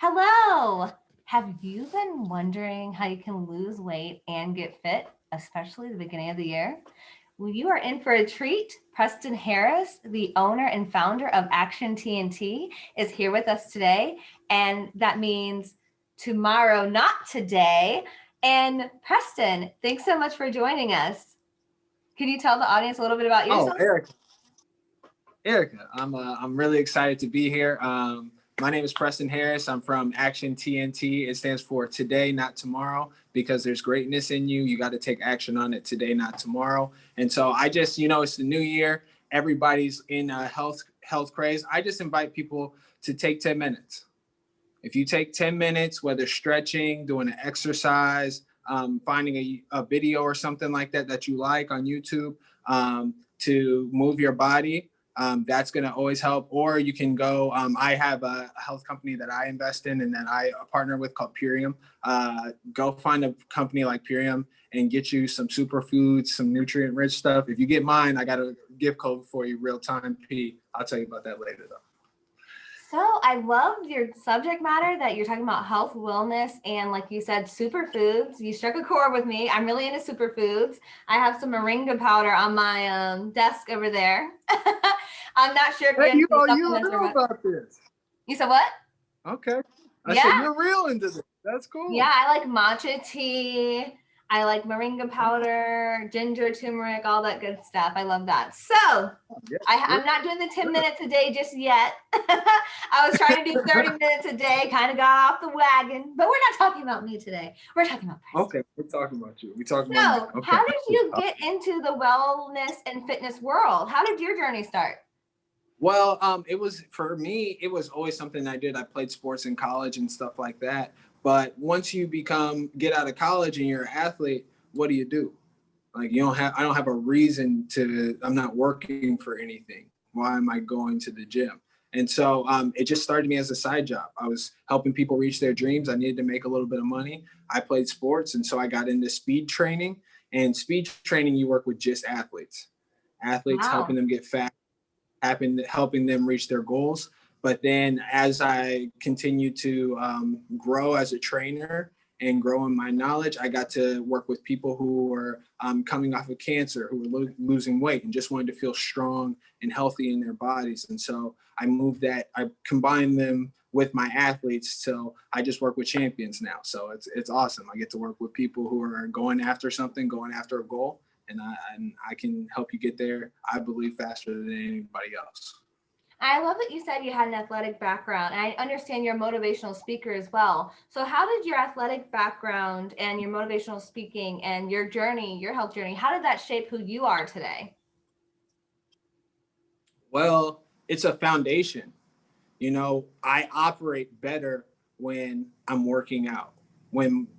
Hello. Have you been wondering how you can lose weight and get fit, especially the beginning of the year? Well, you are in for a treat. Preston Harris, the owner and founder of Action TNT, is here with us today. And that means tomorrow, not today. And Preston, thanks so much for joining us. Can you tell the audience a little bit about Oh, yourself? Erica, I'm really excited to be here. My name is Preston Harris. I'm from Action TNT. It stands for Today, Not Tomorrow, because there's greatness in you. You got to take action on it today, not tomorrow. And so I just, it's the new year. Everybody's in a health craze. I just invite people to take 10 minutes. If you take 10 minutes, whether stretching, doing an exercise, finding a video or something like that you like on YouTube, to move your body, that's going to always help. Or you can go, I have a health company that I invest in and that I partner with called Purium. Go find a company like Purium and get you some superfoods, some nutrient rich stuff. If you get mine, I got a gift code for you, real time P. I'll tell you about that later though. So I love your subject matter that you're talking about health, wellness, and like you said, superfoods. You struck a chord with me. I'm really into superfoods. I have some moringa powder on my desk over there. I'm not sure if you're Hey, into you supplements or know what. about this. You said what? Okay. I said, Yeah. you're real into this. That's cool. Yeah, I like matcha tea. I like moringa powder, ginger, turmeric, all that good stuff. I love that. So I'm not doing the 10 minutes a day just yet. I was trying to do 30 minutes a day, kind of got off the wagon, but we're not talking about me today. We're talking about Preston. Okay, we're talking about you. We're talking So, about me. Okay. how did you get into the wellness and fitness world? How did your journey start? Well, it was for me. It was always something I did. I played sports in college and stuff like that. But once you get out of college and you're an athlete, what do? Like I don't have a reason to. I'm not working for anything. Why am I going to the gym? And so it just started me as a side job. I was helping people reach their dreams. I needed to make a little bit of money. I played sports, and so I got into speed training. And speed training, you work with just athletes, Wow. helping them get fat, helping them reach their goals. But then as I continued to grow as a trainer and grow in my knowledge, I got to work with people who were coming off of cancer, who were losing weight and just wanted to feel strong and healthy in their bodies. And so I combined them with my athletes. So I just work with champions now. So it's awesome. I get to work with people who are going after something, going after a goal. And I can help you get there, I believe, faster than anybody else. I love that you said you had an athletic background. And I understand you're a motivational speaker as well. So, how did your athletic background and your motivational speaking and your journey, your health journey, how did that shape who you are today? Well, it's a foundation. I operate better when I'm working out,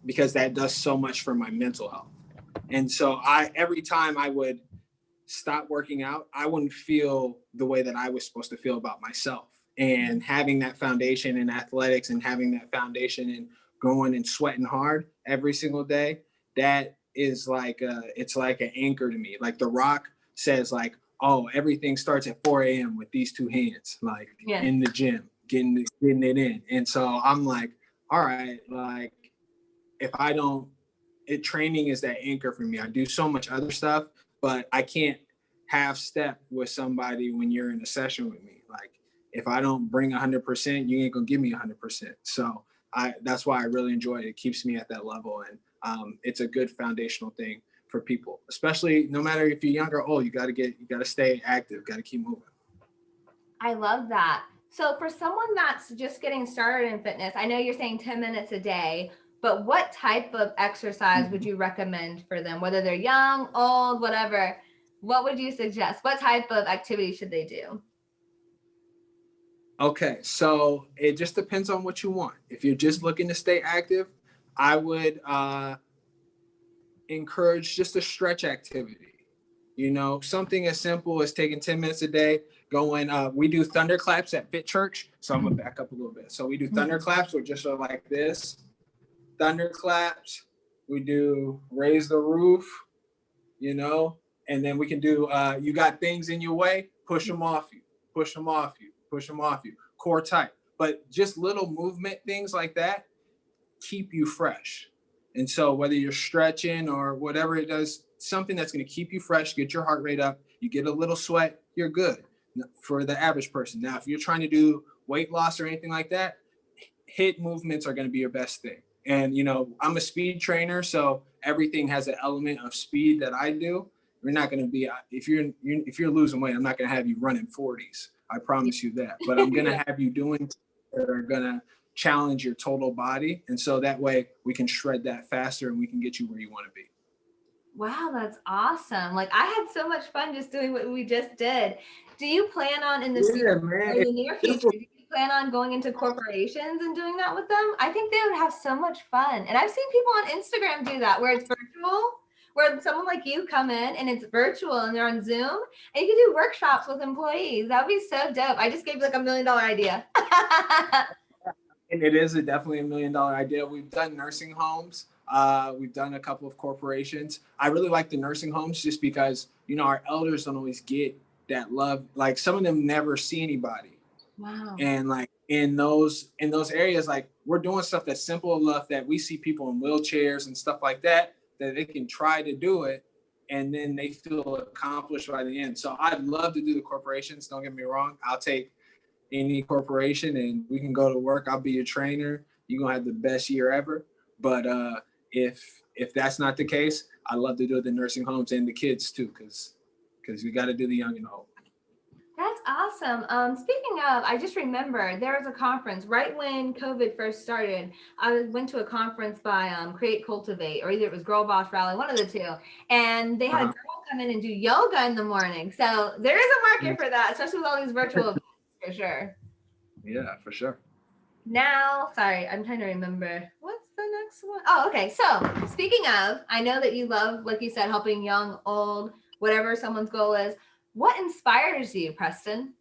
because that does so much for my mental health. And so every time I would stop working out, I wouldn't feel the way that I was supposed to feel about myself. And having that foundation in athletics and having that foundation in going and sweating hard every single day, that is it's like an anchor to me. Like The Rock says, like, oh, everything starts at 4 a.m. with these two hands, like in the gym, getting it in. And so I'm like, all right, like if I don't, training is that anchor for me. I do so much other stuff, but I can't half step with somebody when you're in a session with me. Like if I don't bring 100%, you ain't gonna give me 100%. So that's why I really enjoy it. It keeps me at that level, and it's a good foundational thing for people, especially no matter if you're young or old. You gotta stay active, gotta keep moving. I love that. So for someone that's just getting started in fitness, I know you're saying 10 minutes a day, but what type of exercise would you recommend for them? Whether they're young, old, whatever, what would you suggest? What type of activity should they do? Okay, so it just depends on what you want. If you're just looking to stay active, I would encourage just a stretch activity. Something as simple as taking 10 minutes a day, going, we do thunderclaps at Fit Church. So I'm gonna back up a little bit. So we do thunderclaps, or just like this, thunderclaps. We do raise the roof, and then we can do, you got things in your way, push them off you, push them off you, push them off you. Core tight, but just little movement things like that keep you fresh. And so whether you're stretching or whatever it does, something that's going to keep you fresh, get your heart rate up, you get a little sweat, you're good for the average person. Now, if you're trying to do weight loss or anything like that, HIIT movements are going to be your best thing. And, you know, I'm a speed trainer, so everything has an element of speed that I do. You're not going to be, if you're losing weight, I'm not going to have you running 40s. I promise you that. But I'm going to have you doing things that are going to challenge your total body. And so that way we can shred that faster and we can get you where you want to be. Wow, that's awesome. Like I had so much fun just doing what we just did. Do you plan on in the near future, do you plan on going into corporations and doing that with them? I think they would have so much fun. And I've seen people on Instagram do that where it's virtual, where someone like you come in and it's virtual and they're on Zoom and you can do workshops with employees. That would be so dope. I just gave you like $1 million idea. And it is definitely $1 million idea. We've done nursing homes. We've done a couple of corporations. I really like the nursing homes just because, you know, our elders don't always get that love. Like some of them never see anybody. Wow. And like in those areas, like we're doing stuff that's simple enough that we see people in wheelchairs and stuff like that, that they can try to do it and then they feel accomplished by the end. So I'd love to do the corporations. Don't get me wrong. I'll take any corporation and we can go to work. I'll be your trainer. You're gonna have the best year ever. But if that's not the case, I love to do the nursing homes and the kids too, because we got to do the young and old. That's awesome. Speaking of, I just remember there was a conference right when COVID first started. I went to a conference by Create Cultivate, or either it was Girl Boss Rally, one of the two. And they had a girl come in and do yoga in the morning. So there is a market for that, especially with all these virtual events, for sure. Yeah, for sure. Now, sorry, I'm trying to remember. What's the next one? Oh, okay. So speaking of, I know that you love, like you said, helping young, old, whatever someone's goal is. What inspires you, Preston?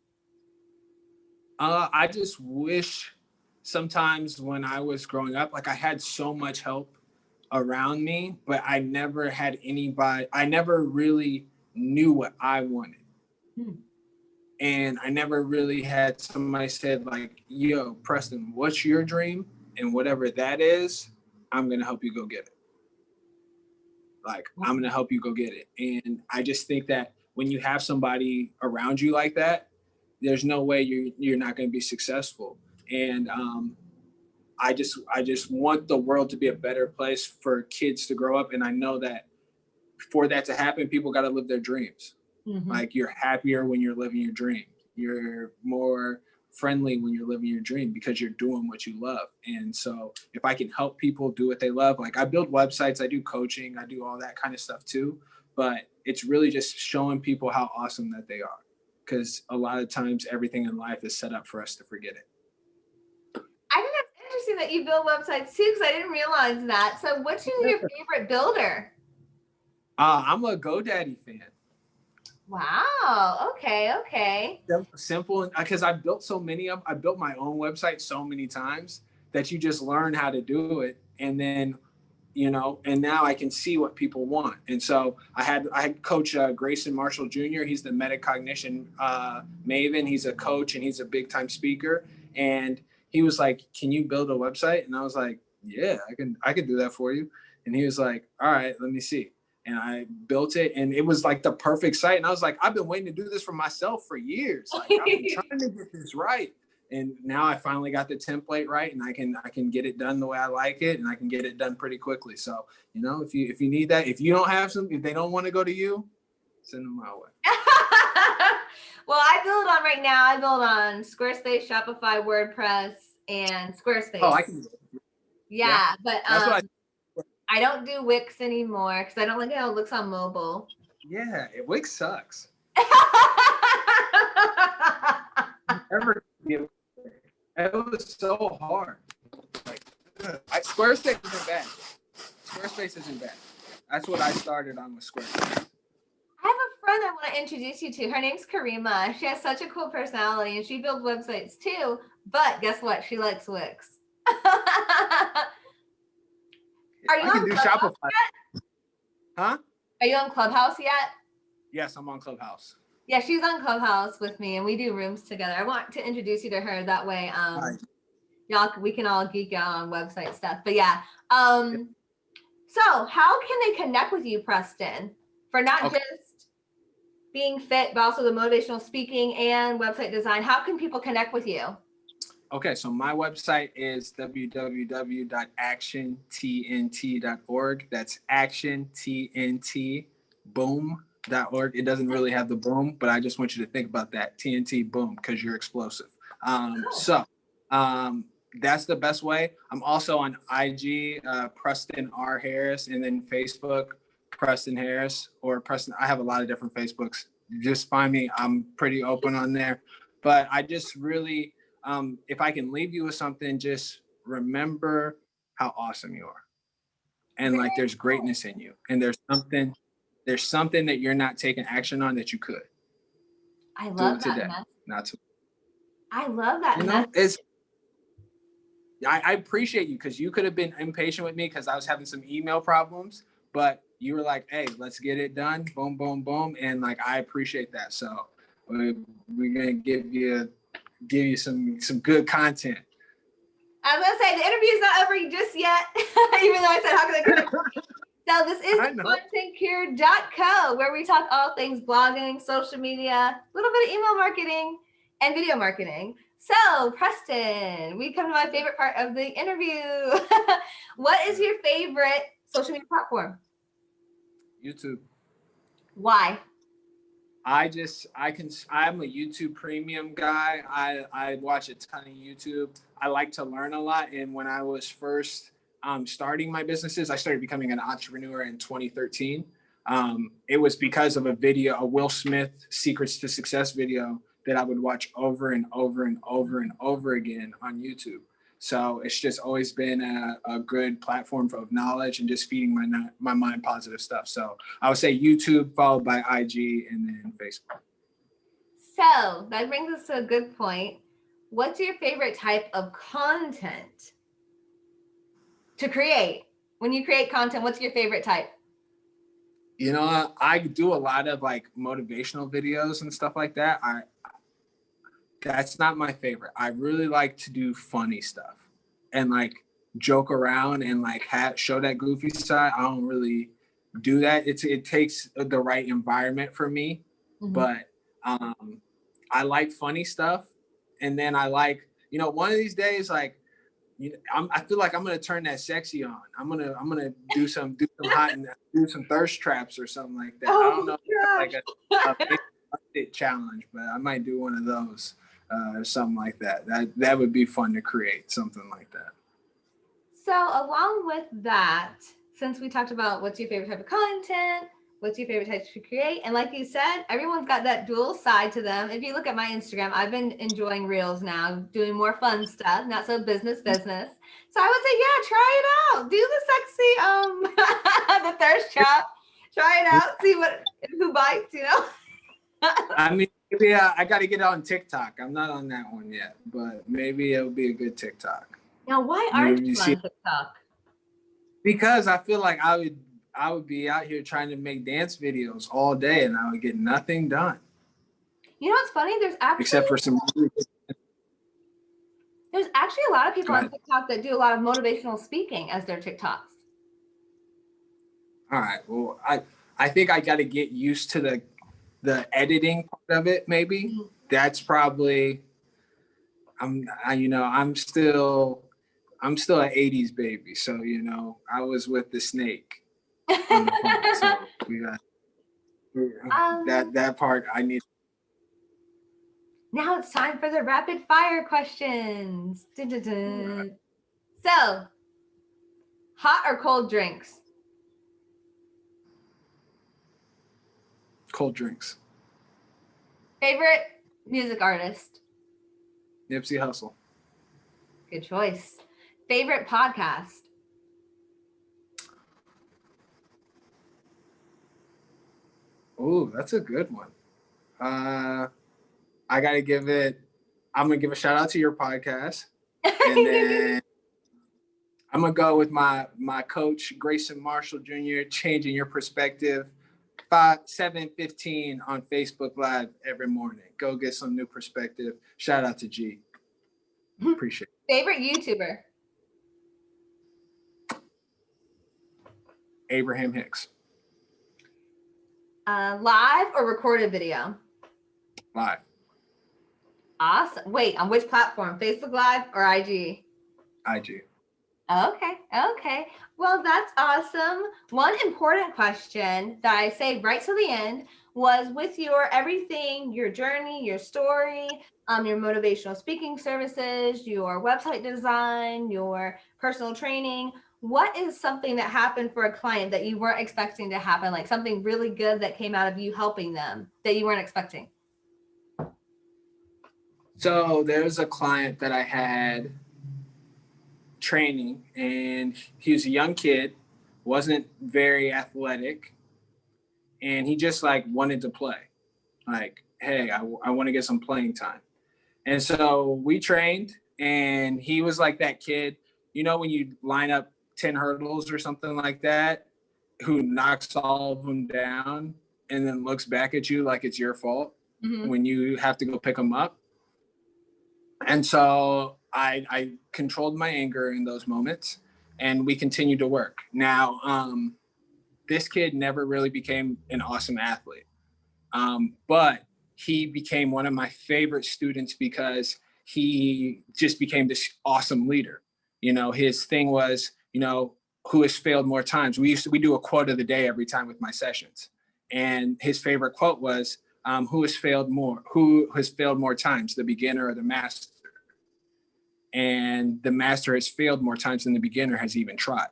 I just wish sometimes when I was growing up, like I had so much help around me, but I never had anybody, I never really knew what I wanted. And I never really had somebody said like, yo, Preston, what's your dream? And whatever that is, I'm going to help you go get it. Like, I'm going to help you go get it. And I just think that when you have somebody around you like that, there's no way you're not going to be successful. And I just want the world to be a better place for kids to grow up. And I know that for that to happen, people got to live their dreams. Mm-hmm. Like you're happier when you're living your dream. You're more friendly when you're living your dream because you're doing what you love. And so if I can help people do what they love, like I build websites, I do coaching, I do all that kind of stuff too. But it's really just showing people how awesome that they are. Because a lot of times everything in life is set up for us to forget it. I think that's interesting that you build websites too, because I didn't realize that. So what's your favorite builder? I'm a GoDaddy fan. Wow. Okay. Simple, because I built so many of them. I built my own website so many times that you just learn how to do it. And then, you know, and now I can see what people want. And so I had Coach Grayson Marshall Jr. He's the metacognition maven. He's a coach and he's a big time speaker. And he was like, can you build a website? And I was like, yeah, I can do that for you. And he was like, all right, let me see. And I built it and it was like the perfect site. And I was like, I've been waiting to do this for myself for years. Like I've been trying to get this right. And now I finally got the template right and I can get it done the way I like it and I can get it done pretty quickly. So, you know, if you need that, if you don't have some, if they don't want to go to you, send them my way. Well, I build on Squarespace, Shopify, WordPress, and Squarespace. Oh, I can do it. Yeah, but that's what I don't do Wix anymore because I don't like how it looks on mobile. Yeah, Wix sucks. It was so hard. Like, Squarespace isn't bad. Squarespace isn't bad. That's what I started on with Squarespace. I have a friend I want to introduce you to. Her name's Karima. She has such a cool personality and she builds websites too. But guess what? She likes Wix. Are you on Clubhouse yet? Huh? Are you on Clubhouse yet? Yes, I'm on Clubhouse. Yeah, she's on Clubhouse with me and we do rooms together. I want to introduce you to her. That way, Right. we can all geek out on website stuff. But yeah. So how can they connect with you, Preston, for not Okay. just being fit, but also the motivational speaking and website design? How can people connect with you? Okay, so my website is www.actiontnt.org. That's actiontntboom.org. It doesn't really have the boom, but I just want you to think about that TNT boom because you're explosive. So that's the best way. I'm also on IG, Preston R. Harris, and then Facebook, Preston Harris, or Preston. I have a lot of different Facebooks. Just find me. I'm pretty open on there. But I just really, if I can leave you with something, just remember how awesome you are. And Very like there's cool. greatness in you. And there's something that you're not taking action on that you could. I Do love it that today. message. Not to I love that you message. know, it's I appreciate you because you could have been impatient with me because I was having some email problems, but you were like, hey, let's get it done. Boom, boom, boom. And like I appreciate that. So we're gonna give you some good content. I was gonna say the interview's not over just yet, even though I said how can I connect. So this is I know. contentcure.co, where we talk all things blogging, social media, a little bit of email marketing, and video marketing. So, Preston, we come to my favorite part of the interview. What is your favorite social media platform? YouTube. Why? I'm a YouTube premium guy. I watch a ton of YouTube. I like to learn a lot. And when I was first starting my businesses, I started becoming an entrepreneur in 2013. It was because of a Will Smith Secrets to Success video that I would watch over and over and over and over again on YouTube. So it's just always been a good platform of knowledge and just feeding my mind positive stuff. So I would say YouTube followed by IG and then Facebook. So, that brings us to a good point. What's your favorite type of content to create? When you create content, what's your favorite type? You know, I do a lot of like motivational videos and stuff like that. That's not my favorite. I really like to do funny stuff and like joke around and like show that goofy side. I don't really do that. It takes the right environment for me, but I like funny stuff. And then I like, one of these days, like, I feel like I'm gonna turn that sexy on. I'm gonna do some hot and do some thirst traps or something like that. I don't know, like a big challenge, but I might do one of those or something like that. That would be fun to create something like that. So, along with that, since we talked about what's your favorite type of content, what's your favorite type to create, and like you said, everyone's got that dual side to them. If you look at my Instagram, I've been enjoying reels now, doing more fun stuff, not so business. So I would say, yeah, try it out. Do the sexy the thirst trap. Try it out. See who bites. I mean, maybe I got to get on TikTok. I'm not on that one yet, but maybe it'll be a good TikTok. Now, why aren't you on TikTok? Because I feel like I would be out here trying to make dance videos all day and I would get nothing done. You know what's funny? There's actually a lot of people on TikTok that do a lot of motivational speaking as their TikToks. All right. Well, I think I got to get used to the editing part of it. Maybe that's probably I'm still an 80s baby. So, I was with the snake on the phone. So we got that part I need. Now it's time for the rapid fire questions. Dun, dun, dun. Right. So, hot or cold drinks? Cold drinks. Favorite music artist? Nipsey Hussle. Good choice. Favorite podcast? Oh, that's a good one. I'm going to give a shout out to your podcast. And then I'm going to go with my coach, Grayson Marshall Jr., Changing Your Perspective. 7:15 on Facebook Live every morning. Go get some new perspective. Shout out to G. Appreciate it. Favorite YouTuber? Abraham Hicks. Live or recorded video? Live. Awesome. Wait, on which platform? Facebook Live or IG? IG. Okay. Well, that's awesome. One important question that I saved right to the end was with your everything, your journey, your story, your motivational speaking services, your website design, your personal training. What is something that happened for a client that you weren't expecting to happen? Like something really good that came out of you helping them that you weren't expecting? So there's a client that I had training, and he was a young kid, wasn't very athletic, and he just like wanted to play. Like, hey, I want to get some playing time. And so we trained, and he was like that kid, you know, when you line up 10 hurdles or something like that, who knocks all of them down and then looks back at you like it's your fault when you have to go pick them up. And so I controlled my anger in those moments, and we continued to work. Now, this kid never really became an awesome athlete, but he became one of my favorite students because he just became this awesome leader. You know, his thing was, you know, who has failed more times. We do a quote of the day every time with my sessions, and his favorite quote was, who has failed more times, the beginner or the master? And the master has failed more times than the beginner has even tried.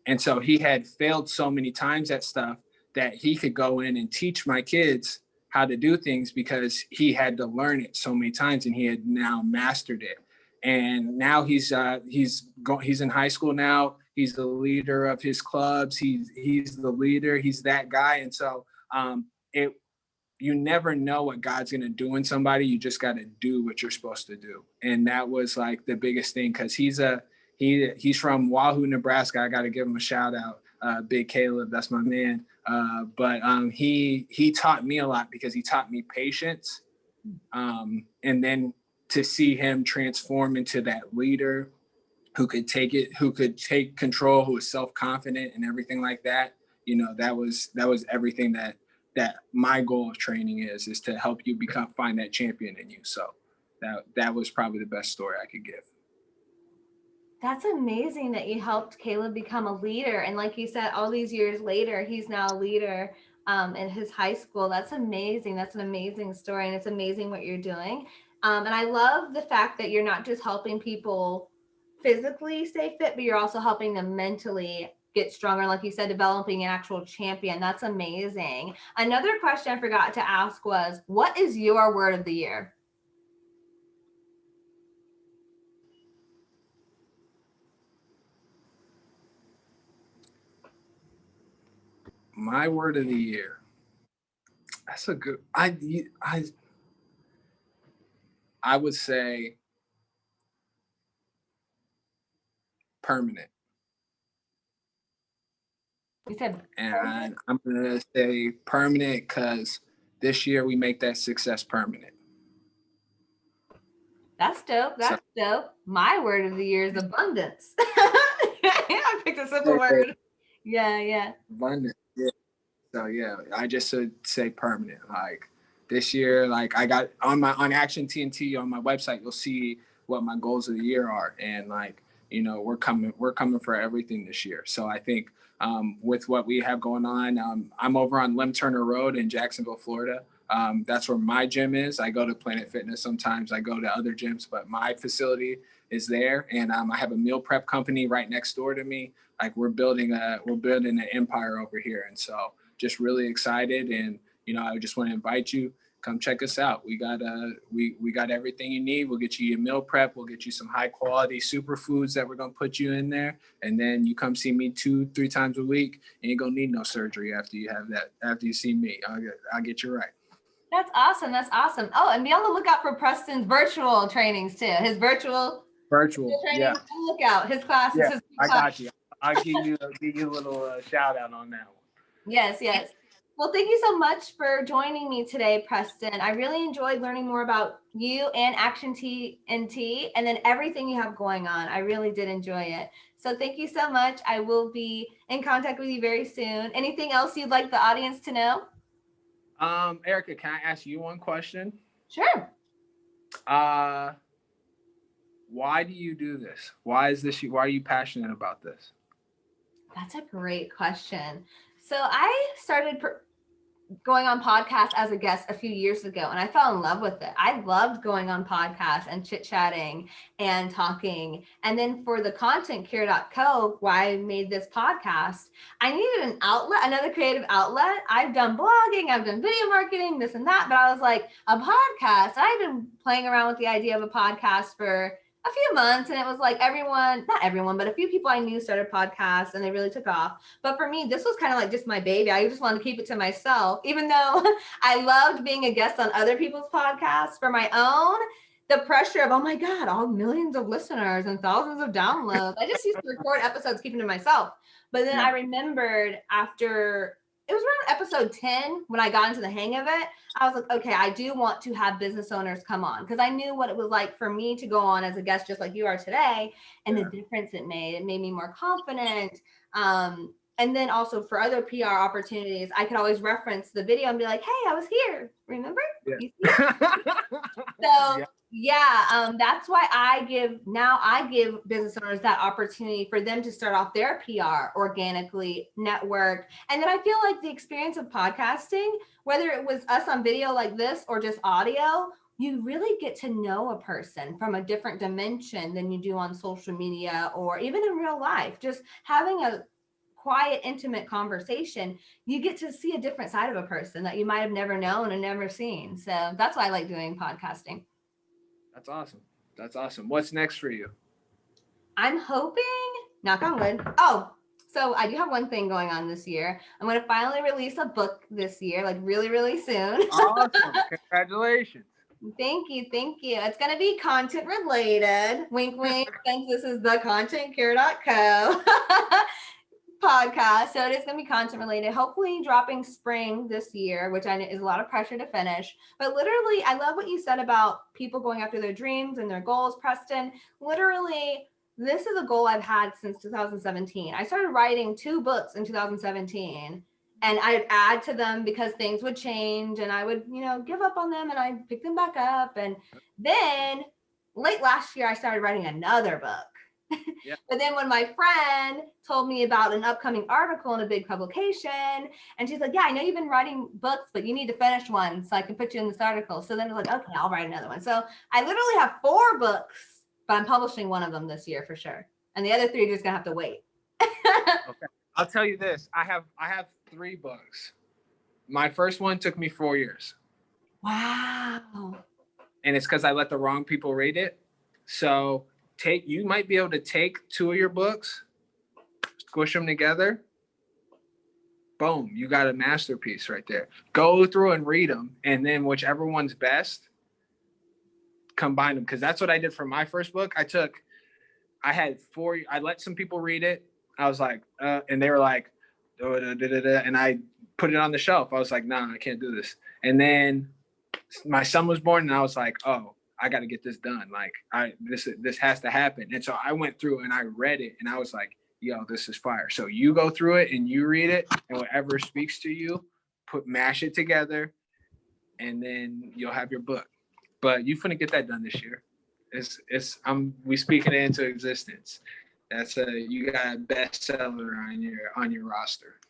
And so he had failed so many times at stuff that he could go in and teach my kids how to do things because he had to learn it so many times, and he had now mastered it. And now he's in high school now. He's the leader of his clubs. He's the leader. He's that guy. And so you never know what God's going to do in somebody. You just got to do what you're supposed to do. And that was like the biggest thing, because he's from Wahoo, Nebraska. I got to give him a shout out. Big Caleb, that's my man. But he taught me a lot because he taught me patience. And then to see him transform into that leader who could take control, who was self-confident and everything like that, you know, that was everything that my goal of training is to help you find that champion in you. So that was probably the best story I could give. That's amazing that you helped Caleb become a leader. And like you said, all these years later, he's now a leader in his high school. That's amazing. That's an amazing story. And it's amazing what you're doing. And I love the fact that you're not just helping people physically stay fit, but you're also helping them mentally get stronger. Like you said, developing an actual champion. That's amazing. Another question I forgot to ask was, what is your word of the year? My word of the year. That's a good, I would say permanent. You said, and I'm going to say permanent because this year we make that success permanent. That's dope. That's dope. My word of the year is abundance. I picked a simple word. Yeah. Abundance. Yeah. So yeah, I just would say permanent. Like this year, like I got on Action TNT on my website, you'll see what my goals of the year are, and like, you know, we're coming for everything this year. So I think with what we have going on, I'm over on Lem Turner Road in Jacksonville, Florida. That's where my gym is. I go to Planet Fitness sometimes. I go to other gyms, but my facility is there. And I have a meal prep company right next door to me. Like we're building an empire over here. And so just really excited. And, you know, I just want to invite you, come check us out. We got we got everything you need. We'll get you your meal prep. We'll get you some high quality superfoods that we're going to put you in there. And then you come see me 2-3 times a week. And you ain't going to need no surgery after you see me. I'll get you right. That's awesome. That's awesome. Oh, and be on the lookout for Preston's virtual trainings too. His virtual trainings. Yeah. Look out. His classes. Yeah, I got you. I'll give you a little shout out on that one. Yes. Well, thank you so much for joining me today, Preston. I really enjoyed learning more about you and Action T and T, and then everything you have going on. I really did enjoy it. So thank you so much. I will be in contact with you very soon. Anything else you'd like the audience to know? Erica, can I ask you one question? Sure. Uh, why do you do this? Why is this? Why are you passionate about this? That's a great question. So I started going on podcasts as a guest a few years ago, and I fell in love with it. I loved going on podcasts and chit-chatting and talking. And then for the content cure.co, why I made this podcast, I needed an outlet, another creative outlet. I've done blogging, I've done video marketing, this and that, but I was like, a podcast. I've been playing around with the idea of a podcast for a few months, and it was like not everyone, but a few people I knew started podcasts and they really took off. But for me, this was kind of like just my baby. I just wanted to keep it to myself, even though I loved being a guest on other people's podcasts. For my own, the pressure of, oh my God, all millions of listeners and thousands of downloads. I just used to record episodes, keeping to myself. But then I remembered after it was around episode 10 when I got into the hang of it, I was like, okay, I do want to have business owners come on, because I knew what it was like for me to go on as a guest, just like you are today, and the difference it made. It made me more confident. And then also for other PR opportunities, I could always reference the video and be like, hey, I was here. Remember? Yeah. So that's why I give business owners that opportunity for them to start off their PR organically, network. And then I feel like the experience of podcasting, whether it was us on video like this or just audio, you really get to know a person from a different dimension than you do on social media or even in real life. Just having a quiet, intimate conversation, you get to see a different side of a person that you might have never known and never seen. So that's why I like doing podcasting. That's awesome. That's awesome. What's next for you? I'm hoping, knock on wood. Oh, so I do have one thing going on this year. I'm going to finally release a book this year, like really, really soon. Awesome. Congratulations. Thank you. Thank you. It's going to be content related. Wink, wink. Since this is the contentcure.co podcast. So it is going to be content related, hopefully dropping spring this year, which I know is a lot of pressure to finish. But literally, I love what you said about people going after their dreams and their goals, Preston. Literally, this is a goal I've had since 2017. I started writing 2 books in 2017, and I'd add to them because things would change and I would, give up on them and I'd pick them back up. And then late last year, I started writing another book. Yeah. But then when my friend told me about an upcoming article in a big publication, and she's like, yeah, I know you've been writing books, but you need to finish one so I can put you in this article. So then I was like, okay, I'll write another one. So I literally have 4 books, but I'm publishing one of them this year for sure. And the other 3 are just gonna have to wait. Okay. I'll tell you this. I have 3 books. My first one took me 4 years. Wow. And it's because I let the wrong people read it. So you might be able to take 2 of your books, squish them together. Boom, you got a masterpiece right there. Go through and read them, and then whichever one's best, combine them. Because that's what I did for my first book. I let some people read it. I was like, and they were like, and I put it on the shelf. I was like, nah, I can't do this. And then my son was born, and I was like, oh, I got to get this done. Like this has to happen. And so I went through and I read it, and I was like, yo, this is fire. So you go through it and you read it, and whatever speaks to you, mash it together, and then you'll have your book. But you finna get that done this year. We speaking it into existence. You got a bestseller on your roster.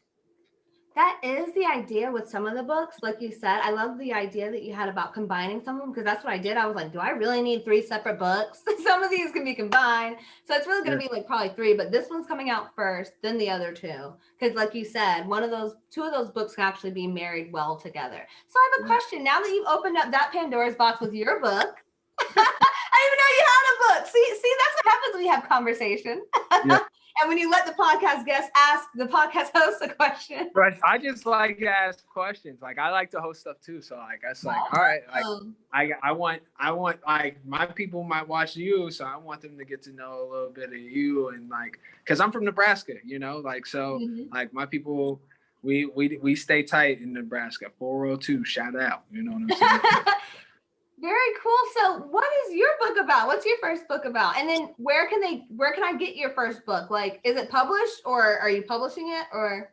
That is the idea with some of the books. Like you said, I love the idea that you had about combining some of them, because that's what I did. I was like, do I really need 3 separate books? Some of these can be combined. So it's really going to be like probably 3, but this one's coming out first, then the other 2. Because like you said, 2 of those books can actually be married well together. So I have a question. Now that you've opened up that Pandora's box with your book, I didn't even know you had a book. See, that's what happens when you have conversation. Yeah. And when you let the podcast guest ask the podcast host a question. Right. I just like to ask questions. Like I like to host stuff too. So like that's like, all right. Like I want like my people might watch you, so I want them to get to know a little bit of you, and like because I'm from Nebraska, like so like my people We stay tight in Nebraska. 402, shout out. You know what I'm saying? Very cool. So what is your book about? What's your first book about? And then where can I get your first book? Like, is it published or are you publishing it or?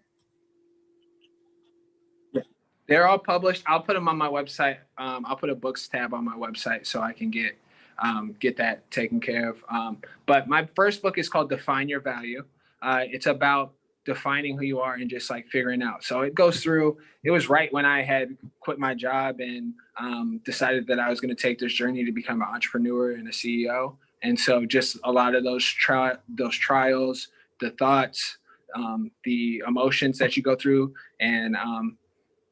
Yeah. They're all published. I'll put them on my website. I'll put a books tab on my website so I can get that taken care of. But my first book is called Define Your Value. It's about defining who you are and just like figuring out. So it goes through, it was right when I had quit my job and decided that I was going to take this journey to become an entrepreneur and a CEO. And so just a lot of those trials, the thoughts, the emotions that you go through. And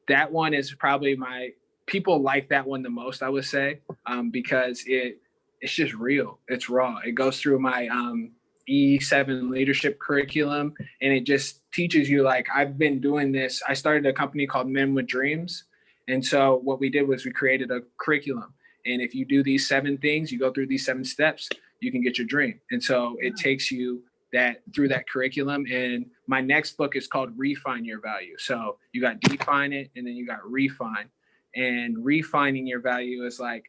that one is probably people like that one the most, I would say, because it's just real. It's raw. It goes through my E7 leadership curriculum, and it just teaches you, like, I've been doing this. I started a company called Men with Dreams. And so what we did was we created a curriculum. And if you do these 7 things, you go through these 7 steps, you can get your dream. And so it takes you through that curriculum. And my next book is called Refine Your Value. So you got define it, and then you got refine. And refining your value is like,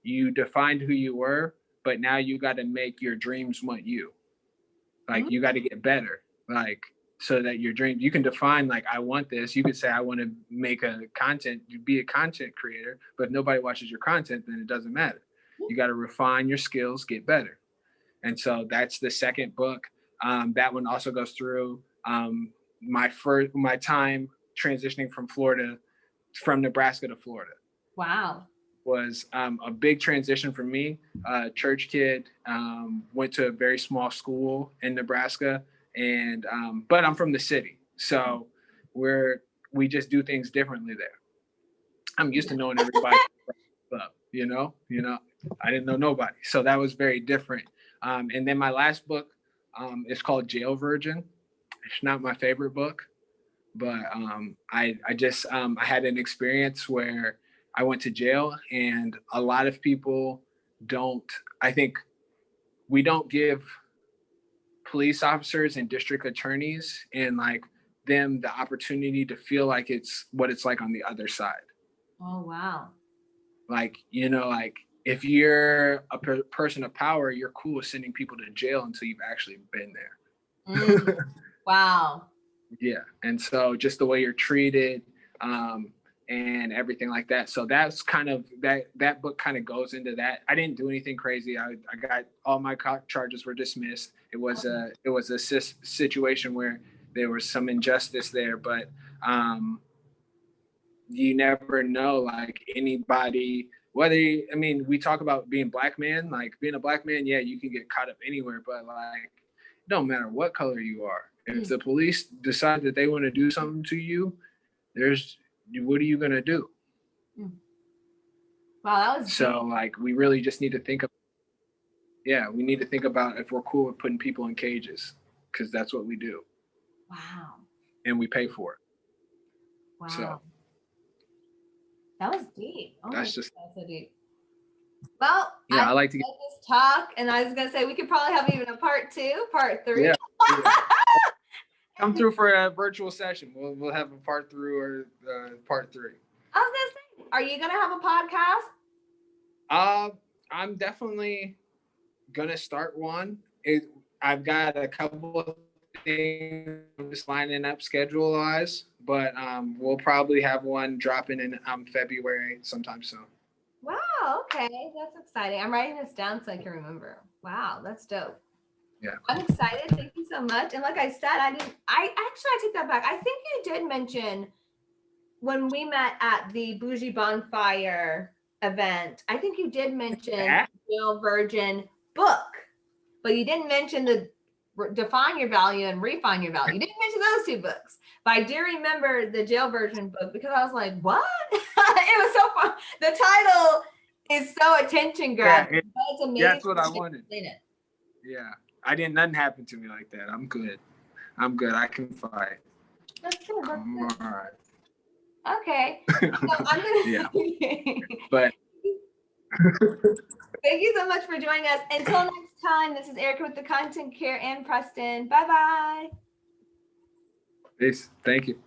you defined who you were, but now you got to make your dreams want you. Like, you got to get better, like, so that your dream, you can define, like, I want this. You could say, I want to make be a content creator, but if nobody watches your content, then it doesn't matter. You got to refine your skills, get better. And so that's the second book. That one also goes through my time transitioning from Nebraska to Florida. Wow. Was a big transition for me. Church kid, went to a very small school in Nebraska, and but I'm from the city, so we just do things differently there. I'm used to knowing everybody, you know. I didn't know nobody, so that was very different. And then my last book is called Jail Virgin. It's not my favorite book, but I had an experience where I went to jail, and a lot of people I think we don't give police officers and district attorneys and like them the opportunity to feel like it's what it's like on the other side. Oh, wow. Like, like if you're a person of power, you're cool with sending people to jail until you've actually been there. Wow. Yeah. And so just the way you're treated, and everything like that. So that's kind of that book kind of goes into that. I didn't do anything crazy. I got all my charges were dismissed. It was a situation where there was some injustice there, but you never know, like, anybody, we talk about being black man, like being a black man, yeah, you can get caught up anywhere, but like, it don't matter what color you are. If the police decide that they want to do something to you, what are you going to do? Wow, that was so deep. Like, we really just need to think about if we're cool with putting people in cages, because that's what we do. Wow. And we pay for it. Wow. So that was deep. Oh, that's just so deep. Well, yeah, I like to get this talk, and I was gonna say we could probably have even a part 2, part 3. Yeah. Come through for a virtual session. We'll have a part 3 or part 3. I was gonna say, are you gonna have a podcast? I'm definitely gonna start one. I've got a couple of things just lining up schedule-wise, but we'll probably have one dropping in February sometime soon. Wow, okay, that's exciting. I'm writing this down so I can remember. Wow, that's dope. Yeah, I'm excited. Thank you so much. And like I said, I take that back. I think you did mention when we met at the Bougie Bonfire event, I think you did mention Jail Virgin book, but you didn't mention the Define Your Value and Refine Your Value. You didn't mention those 2 books, but I do remember the Jail Virgin book because I was like, what? It was so fun. The title is so attention grabbing. Yeah, it's amazing. That's what I wanted. Yeah. Nothing happened to me like that. I'm good. I can fight. That's good. All right. Okay. So I'm gonna yeah. But thank you so much for joining us. Until next time, this is Erica with the Content Care and Preston. Bye-bye. Peace. Thank you.